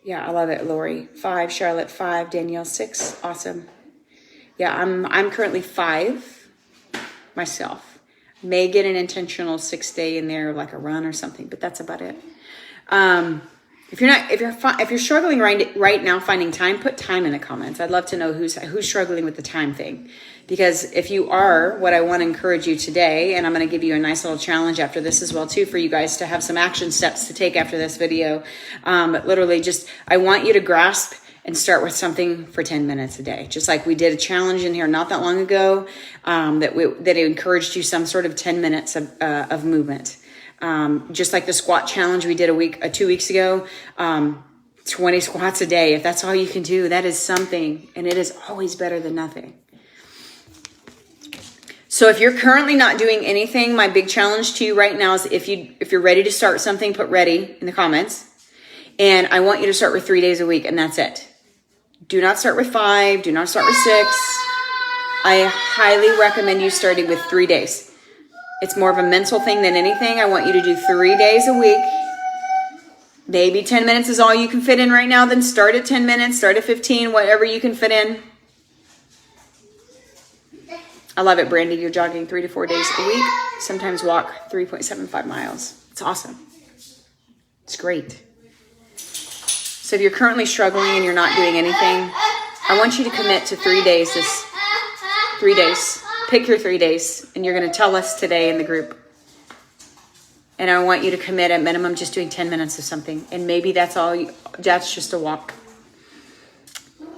yeah, I love it, Lori. 5, Charlotte 5, Danielle 6, awesome. Yeah, I'm currently 5 myself. May get an intentional 6 day in there, like a run or something, but that's about it. If you're struggling right now finding time, put time in the comments. I'd love to know who's struggling with the time thing. Because if you are, what I want to encourage you today, and I'm going to give you a nice little challenge after this as well too, for you guys to have some action steps to take after this video. But literally just, I want you to grasp and start with something for 10 minutes a day. Just like we did a challenge in here not that long ago that encouraged you some sort of 10 minutes of movement. Just like the squat challenge we did 2 weeks ago, 20 squats a day. If that's all you can do, that is something, and it is always better than nothing. So if you're currently not doing anything, my big challenge to you right now is if you're ready to start something, put ready in the comments. And I want you to start with 3 days a week, and that's it. Do not start with 5. Do not start with 6. I highly recommend you starting with 3 days. It's more of a mental thing than anything. I want you to do 3 days a week. Maybe 10 minutes is all you can fit in right now. Then start at 10 minutes, start at 15, whatever you can fit in. I love it, Brandy. You're jogging 3 to 4 days a week. Sometimes walk 3.75 miles. It's awesome. It's great. So if you're currently struggling and you're not doing anything, I want you to commit to 3 days. 3 days. Pick your 3 days, and you're going to tell us today in the group. And I want you to commit at minimum just doing 10 minutes of something. And maybe that's just a walk.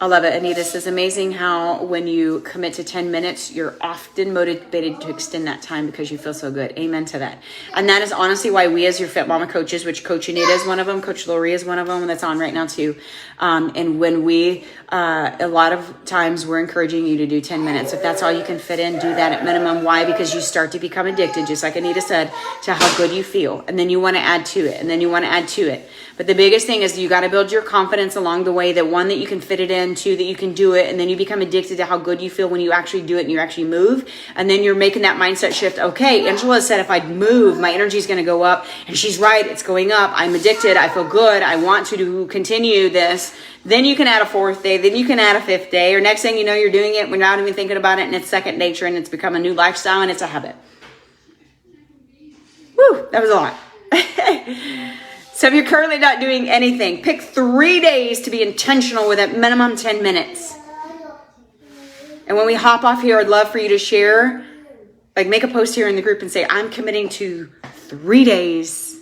I love it. Anita says, amazing how when you commit to 10 minutes, you're often motivated to extend that time because you feel so good. Amen to that. And that is honestly why we as your Fit Mama coaches, which Coach Anita is one of them, Coach Lori is one of them, that's on right now too. And when we, a lot of times we're encouraging you to do 10 minutes. If that's all you can fit in, do that at minimum. Why? Because you start to become addicted, just like Anita said, to how good you feel. And then you want to add to it. And then you want to add to it. But the biggest thing is you got to build your confidence along the way, that one, that you can fit it in, two, that you can do it. And then you become addicted to how good you feel when you actually do it and you actually move. And then you're making that mindset shift. Okay, Angela said if I move, my energy is going to go up. And she's right, it's going up. I'm addicted. I feel good. I want to continue this. Then you can add a 4th day. Then you can add a 5th day. Or next thing you know, you're doing it without even thinking about it. And it's second nature and it's become a new lifestyle and it's a habit. Woo, that was a lot. So if you're currently not doing anything, pick 3 days to be intentional with at minimum 10 minutes. And when we hop off here, I'd love for you to share, like make a post here in the group and say, I'm committing to 3 days.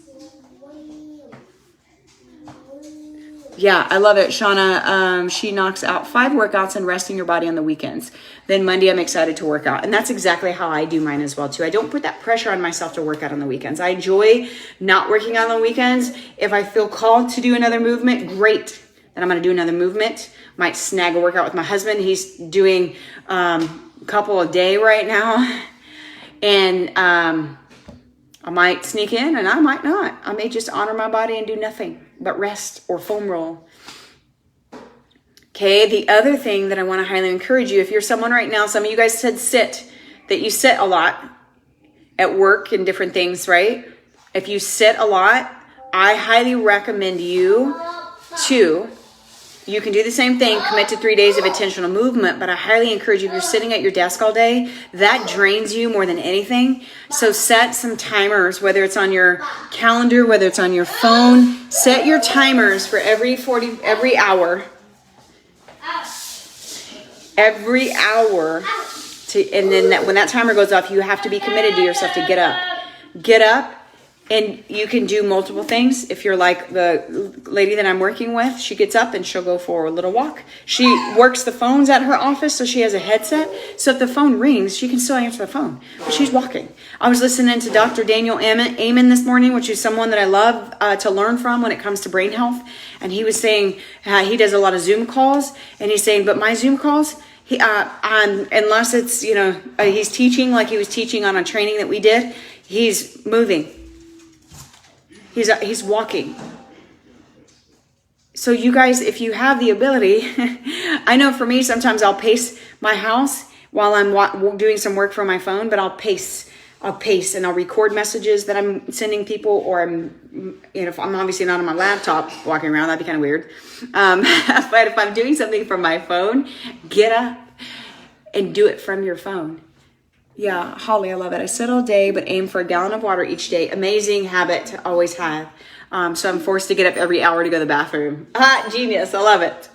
Yeah, I love it. Shauna, she knocks out 5 workouts and resting your body on the weekends. Then Monday, I'm excited to work out. And that's exactly how I do mine as well, too. I don't put that pressure on myself to work out on the weekends. I enjoy not working out on the weekends. If I feel called to do another movement, great. Then I'm going to do another movement. Might snag a workout with my husband. He's doing a couple a day right now. And I might sneak in and I might not. I may just honor my body and do nothing but rest or foam roll. Okay, the other thing that I want to highly encourage you, if you're someone right now, some of you guys said sit, that you sit a lot at work and different things, right? If you sit a lot, I highly recommend you can do the same thing, commit to 3 days of intentional movement, but I highly encourage you, if you're sitting at your desk all day, that drains you more than anything. So set some timers, whether it's on your calendar, whether it's on your phone, set your timers for every hour. Every hour. And then when that timer goes off, you have to be committed to yourself to get up. Get up. And you can do multiple things. If you're like the lady that I'm working with, she gets up and she'll go for a little walk. She works the phones at her office, so she has a headset. So if the phone rings, she can still answer the phone, but she's walking. I was listening to Dr. Daniel Amen this morning, which is someone that I love to learn from when it comes to brain health. And he was saying he does a lot of Zoom calls, and he's saying, but my Zoom calls, unless it's, he's teaching like he was teaching on a training that we did, he's moving. He's walking. So you guys, if you have the ability, I know for me, sometimes I'll pace my house while I'm doing some work from my phone, but I'll pace and I'll record messages that I'm sending people, or if I'm obviously not on my laptop walking around, that'd be kind of weird. But if I'm doing something from my phone, get up and do it from your phone. Yeah, Holly, I love it. I sit all day, but aim for a gallon of water each day. Amazing habit to always have. So I'm forced to get up every hour to go to the bathroom. Genius. I love it.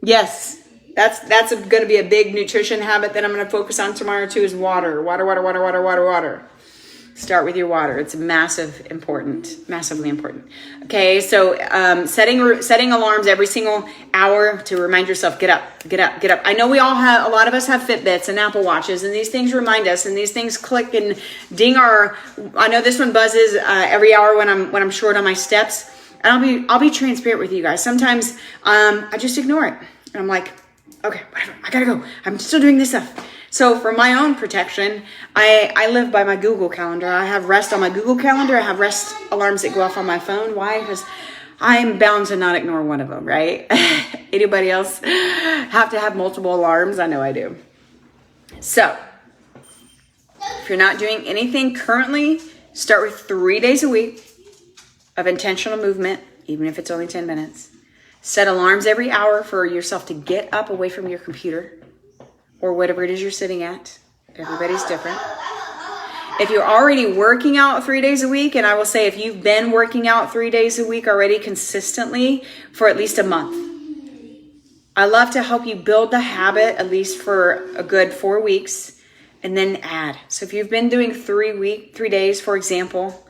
Yes, that's going to be a big nutrition habit that I'm going to focus on tomorrow too, is water. Water. Start with your water. It's massively important. Okay, so setting alarms every single hour to remind yourself, get up, get up, get up. I know a lot of us have Fitbits and Apple Watches, and these things remind us, and these things click and ding I know this one buzzes every hour when I'm short on my steps. And I'll be transparent with you guys. Sometimes I just ignore it. And I'm like, okay, whatever, I gotta go. I'm still doing this stuff. So for my own protection, I live by my Google Calendar. I have rest on my Google Calendar. I have rest alarms that go off on my phone. Why? Because I'm bound to not ignore one of them, right? Anybody else have to have multiple alarms? I know I do. So if you're not doing anything currently, start with 3 days a week of intentional movement, even if it's only 10 minutes. Set alarms every hour for yourself to get up away from your computer or whatever it is you're sitting at. Everybody's different. If you're already working out 3 days a week, and I will say if you've been working out 3 days a week already consistently for at least a month, I love to help you build the habit at least for a good 4 weeks and then add. So if you've been doing 3 days, for example,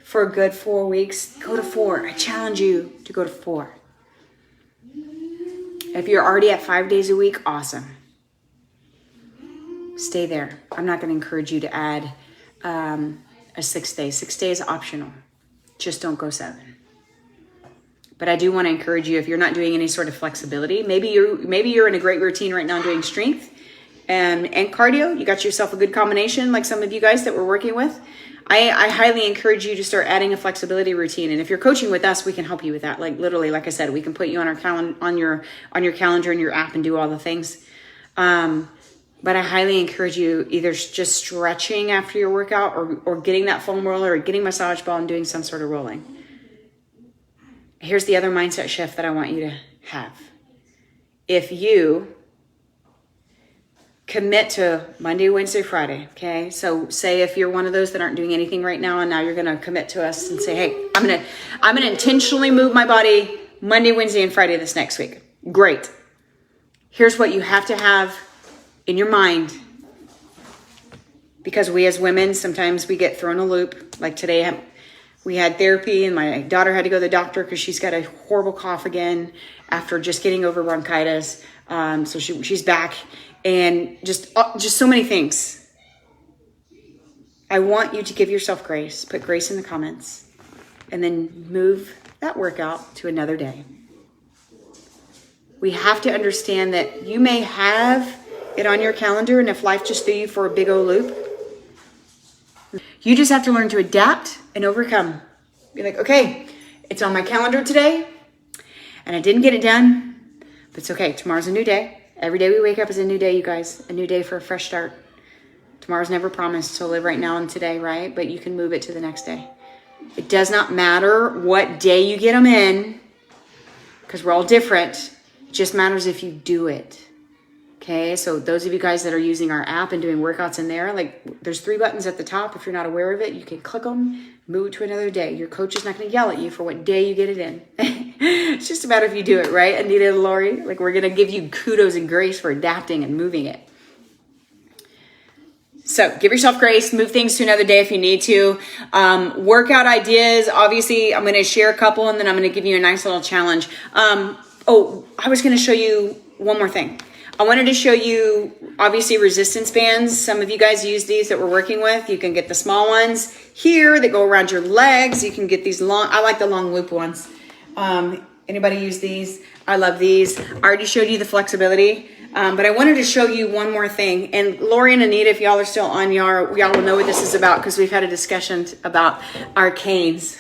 for a good 4 weeks, go to 4. I challenge you to go to 4. If you're already at 5 days a week, awesome. Stay there. I'm not going to encourage you to add a 6 day. 6 days optional. Just don't go 7. But I do want to encourage you, if you're not doing any sort of flexibility, maybe you're in a great routine right now doing strength and cardio. You got yourself a good combination, like some of you guys that we're working with. I highly encourage you to start adding a flexibility routine. And if you're coaching with us, we can help you with that. Like literally, like I said, we can put you on our on your calendar and your app and do all the things. But I highly encourage you either just stretching after your workout or getting that foam roller or getting massage ball and doing some sort of rolling. Here's the other mindset shift that I want you to have. If you commit to Monday, Wednesday, Friday, okay? So say if you're one of those that aren't doing anything right now and now you're going to commit to us and say, hey, I'm going to intentionally move my body Monday, Wednesday, and Friday this next week. Great. Here's what you have to have in your mind, because we as women, sometimes we get thrown a loop. Like today, we had therapy and my daughter had to go to the doctor because she's got a horrible cough again after just getting over bronchitis. So she's back and just so many things. I want you to give yourself grace, put grace in the comments, and then move that workout to another day. We have to understand that you may have it on your calendar, and if life just threw you for a big old loop, you just have to learn to adapt and overcome. Be like, okay, it's on my calendar today, and I didn't get it done, but it's okay. Tomorrow's a new day. Every day we wake up is a new day, you guys. A new day for a fresh start. Tomorrow's never promised, so live right now and today, right? But you can move it to the next day. It does not matter what day you get them in, because we're all different. It just matters if you do it. Okay, so those of you guys that are using our app and doing workouts in there, like there's 3 buttons at the top. If you're not aware of it, you can click them, move to another day. Your coach is not going to yell at you for what day you get it in. It's just about if you do it, right? Anita and Lori, like we're going to give you kudos and grace for adapting and moving it. So give yourself grace, move things to another day if you need to. Workout ideas, obviously I'm going to share a couple and then I'm going to give you a nice little challenge. I was going to show you one more thing. I wanted to show you, obviously, resistance bands. Some of you guys use these that we're working with. You can get the small ones here that go around your legs. You can get these long, I like the long loop ones. Anybody use these? I love these. I already showed you the flexibility, but I wanted to show you one more thing. And Lori and Anita, if y'all are still on, y'all will know what this is about because we've had a discussion about our canes.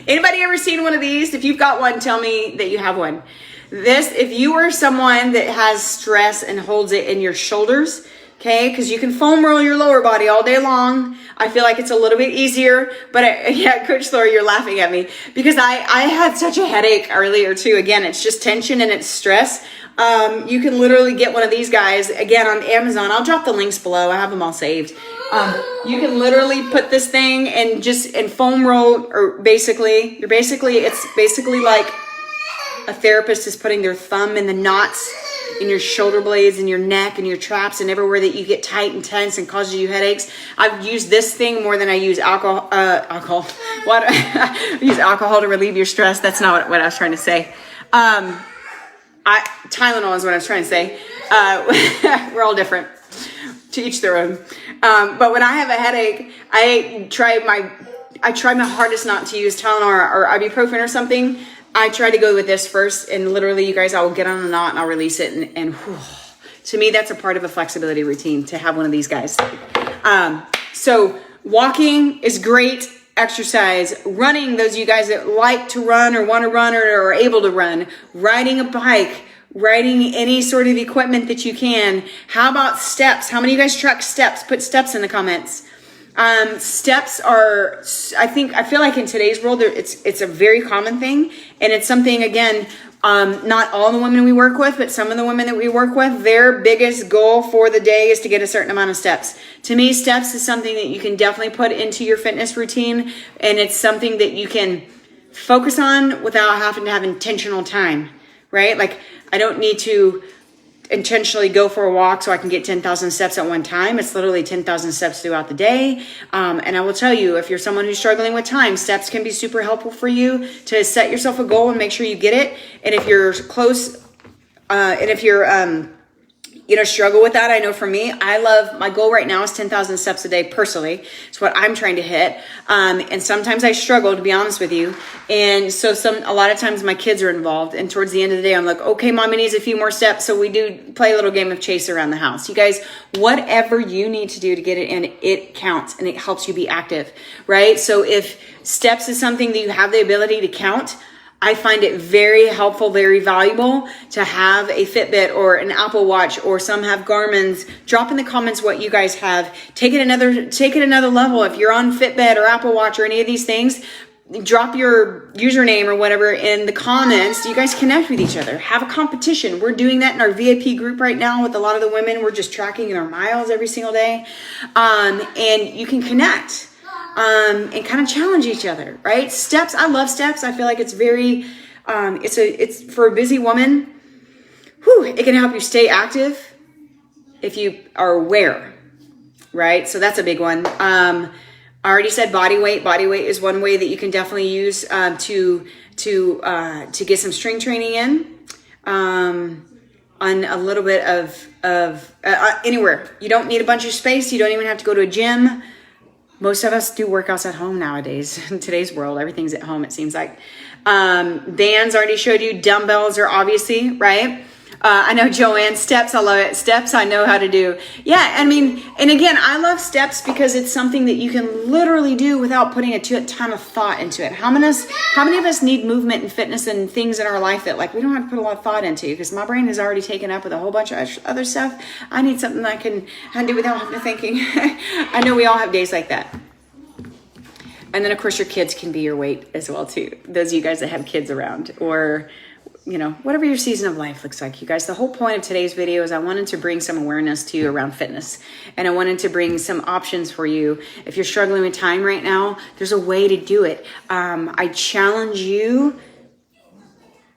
Anybody ever seen one of these? If you've got one, tell me that you have one. This, if you are someone that has stress and holds it in your shoulders, okay, because you can foam roll your lower body all day long. I feel like it's a little bit easier, but yeah, Coach Lori, you're laughing at me because I had such a headache earlier too. Again, it's just tension and it's stress. You can literally get one of these guys, again, on Amazon. I'll drop the links below. I have them all saved. You can literally put this thing and foam roll, or it's basically like a therapist is putting their thumb in the knots your shoulder blades and your neck and your traps and everywhere that you get tight and tense and causes you headaches. I've used this thing more than I use alcohol. What? I use alcohol to relieve your stress. That's not what I was trying to say. Tylenol is what I was trying to say. We're all different. To each their own. But when I have a headache, I try my hardest not to use Tylenol or ibuprofen or something. I try to go with this first, and literally, you guys, I will get on a knot and I'll release it. And whew, to me, that's a part of a flexibility routine to have one of these guys. So walking is great exercise. Running, those of you guys that like to run or want to run or are able to run, riding a bike, riding any sort of equipment that you can. How about steps? How many of you guys track steps? Put steps in the comments. Steps are, I feel like in today's world, it's a very common thing. And it's something, again, not all the women we work with, but some of the women that we work with, their biggest goal for the day is to get a certain amount of steps. To me, steps is something that you can definitely put into your fitness routine. And it's something that you can focus on without having to have intentional time, right? Like, I don't need to intentionally go for a walk so I can get 10,000 steps at one time. It's literally 10,000 steps throughout the day. And I will tell you, if you're someone who's struggling with time, steps can be super helpful for you to set yourself a goal and make sure you get it. And if you're close, and if you're, struggle with that. I know for me, my goal right now is 10,000 steps a day personally. It's what I'm trying to hit. And sometimes I struggle, to be honest with you. And so a lot of times my kids are involved. And towards the end of the day, I'm like, okay, mommy needs a few more steps. So we do play a little game of chase around the house. You guys, whatever you need to do to get it in, it counts and it helps you be active, right? So if steps is something that you have the ability to count, I find it very helpful, very valuable to have a Fitbit or an Apple Watch, or some have Garmin's. Drop in the comments what you guys have. Take it another level. If you're on Fitbit or Apple Watch or any of these things, drop your username or whatever in the comments. You guys connect with each other. Have a competition. We're doing that in our VIP group right now with a lot of the women. We're just tracking their miles every single day. And you can connect. And kind of challenge each other, right? Steps. I love steps. I feel like it's very, it's for a busy woman. It can help you stay active if you are aware, right? So that's a big one. I already said body weight. Body weight is one way that you can definitely use, to get some strength training in, on a little bit of anywhere. You don't need a bunch of space. You don't even have to go to a gym. Most of us do workouts at home nowadays. In today's world, everything's at home, it seems like. Bands already showed you. Dumbbells are obviously, right? I know Joanne, steps, I love it. Steps, I know how to do. Yeah, I mean, and again, I love steps because it's something that you can literally do without putting a ton of thought into it. How many of us need movement and fitness and things in our life that, like, we don't have to put a lot of thought into? Because my brain is already taken up with a whole bunch of other stuff. I need something that I can do without having to thinking. I know we all have days like that. And then, of course, your kids can be your weight as well, too. Those of you guys that have kids around, or whatever your season of life looks like. You guys, the whole point of today's video is I wanted to bring some awareness to you around fitness. And I wanted to bring some options for you. If you're struggling with time right now, there's a way to do it. I challenge you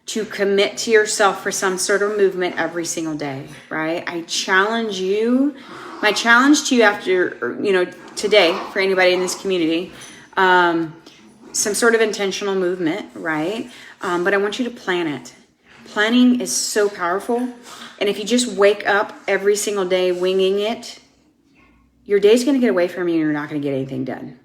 to commit to yourself for some sort of movement every single day, right? I challenge you. My challenge to you after, today, for anybody in this community, some sort of intentional movement, right? But I want you to plan it. Planning is so powerful. And if you just wake up every single day winging it, your day's going to get away from you and you're not going to get anything done.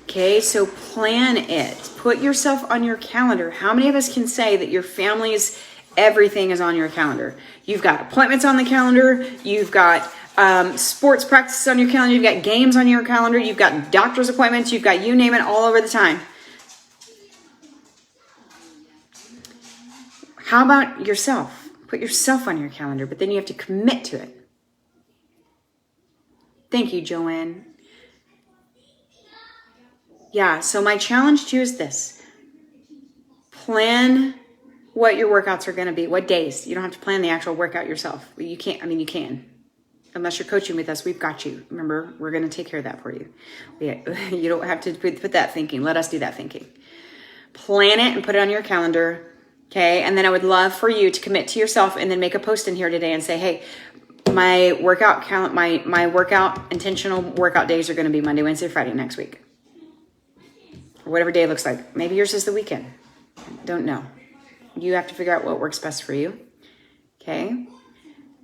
Okay, so plan it. Put yourself on your calendar. How many of us can say that your family's everything is on your calendar? You've got appointments on the calendar. You've got sports practices on your calendar. You've got games on your calendar. You've got doctor's appointments. You've got you name it all over the time. How about yourself? Put yourself on your calendar, but then you have to commit to it. Thank you, Joanne. Yeah, so my challenge to you is this. Plan what your workouts are going to be, what days. You don't have to plan the actual workout yourself. You can't, you can. Unless you're coaching with us, we've got you. Remember, we're going to take care of that for you. You don't have to put that thinking. Let us do that thinking. Plan it and put it on your calendar. Okay. And then I would love for you to commit to yourself and then make a post in here today and say, hey, my workout count, my workout, intentional workout days are going to be Monday, Wednesday, Friday next week. Or whatever day looks like. Maybe yours is the weekend. Don't know. You have to figure out what works best for you. Okay.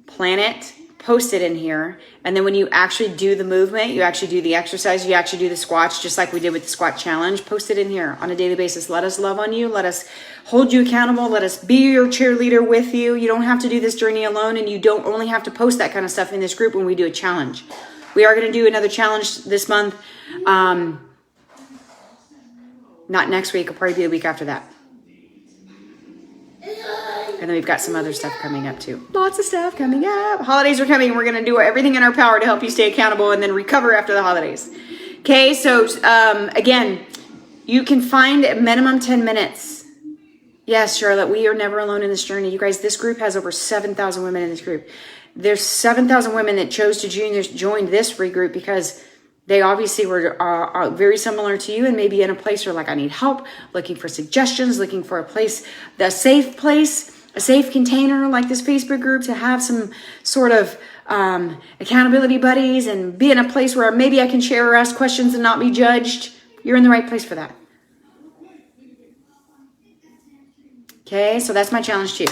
Plan it, post it in here. And then when you actually do the movement, you actually do the exercise, you actually do the squats, just like we did with the squat challenge, post it in here on a daily basis. Let us love on you. Let us hold you accountable. Let us be your cheerleader with you. You don't have to do this journey alone, and you don't only have to post that kind of stuff in this group when we do a challenge. We are going to do another challenge this month. Not next week. It'll probably be the week after that. And then we've got some other stuff coming up too. Lots of stuff coming up. Holidays are coming. We're going to do everything in our power to help you stay accountable and then recover after the holidays. Okay, so again, you can find a minimum 10 minutes. Yes, Charlotte, we are never alone in this journey. You guys, this group has over 7,000 women in this group. There's 7,000 women that chose to join this free group because they obviously were very similar to you and maybe in a place where like, I need help, looking for suggestions, looking for a place, a safe container like this Facebook group to have some sort of accountability buddies and be in a place where maybe I can share or ask questions and not be judged. You're in the right place for that. Okay, so that's my challenge to you.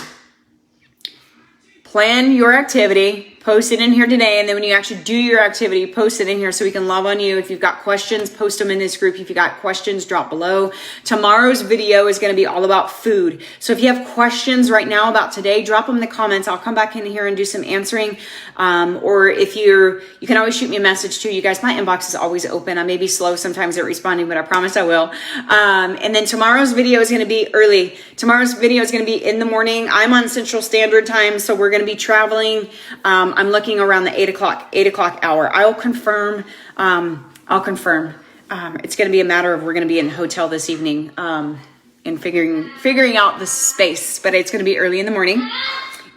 Plan your activity, post it in here today, and then when you actually do your activity, post it in here so we can love on you. If you've got questions, post them in this group. If you got questions, drop below. Tomorrow's video is going to be all about food. So if you have questions right now about today, drop them in the comments. I'll come back in here and do some answering. Or if you can always shoot me a message too. You guys, my inbox is always open. I may be slow sometimes at responding, but I promise I will. And then tomorrow's video is going to be early. Tomorrow's video is going to be in the morning. I'm on Central Standard Time, so we're going to be traveling. I'm looking around the 8 o'clock hour. I'll confirm. It's going to be a matter of we're going to be in a hotel this evening and figuring out the space, but it's going to be early in the morning,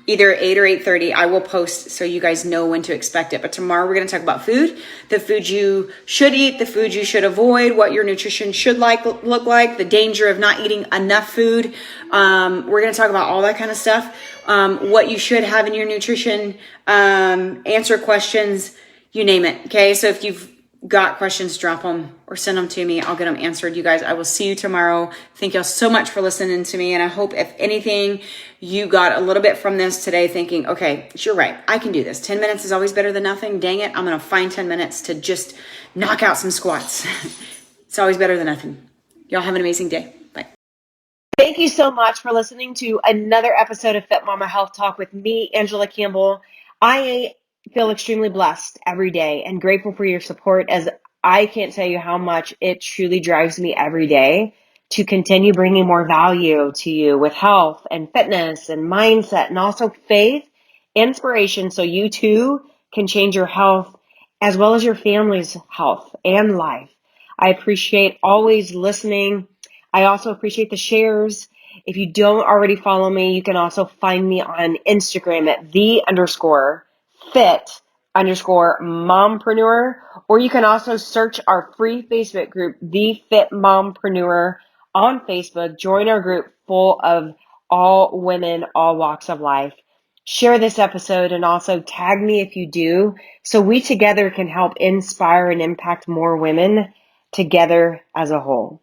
either 8 or 8:30. I will post so you guys know when to expect it. But tomorrow we're going to talk about food, the food you should eat, the food you should avoid, what your nutrition should look like, the danger of not eating enough food. We're going to talk about all that kind of stuff. What you should have in your nutrition, answer questions, you name it. Okay. So if you've got questions, drop them or send them to me. I'll get them answered. You guys, I will see you tomorrow. Thank y'all so much for listening to me. And I hope if anything, you got a little bit from this today thinking, okay, you're right. I can do this. 10 minutes is always better than nothing. Dang it. I'm going to find 10 minutes to just knock out some squats. It's always better than nothing. Y'all have an amazing day. Bye. Thank you so much for listening to another episode of Fitmama Health Talk with me, Angela Campbell. I feel extremely blessed every day and grateful for your support, as I can't tell you how much it truly drives me every day to continue bringing more value to you with health and fitness and mindset and also faith, inspiration, so you too can change your health as well as your family's health and life. I appreciate always listening. I also appreciate the shares. If you don't already follow me, you can also find me on Instagram at _fit_mompreneur, or you can also search our free Facebook group, The Fit Mompreneur, on Facebook. Join our group full of all women, all walks of life. Share this episode and also tag me if you do, so we together can help inspire and impact more women together as a whole.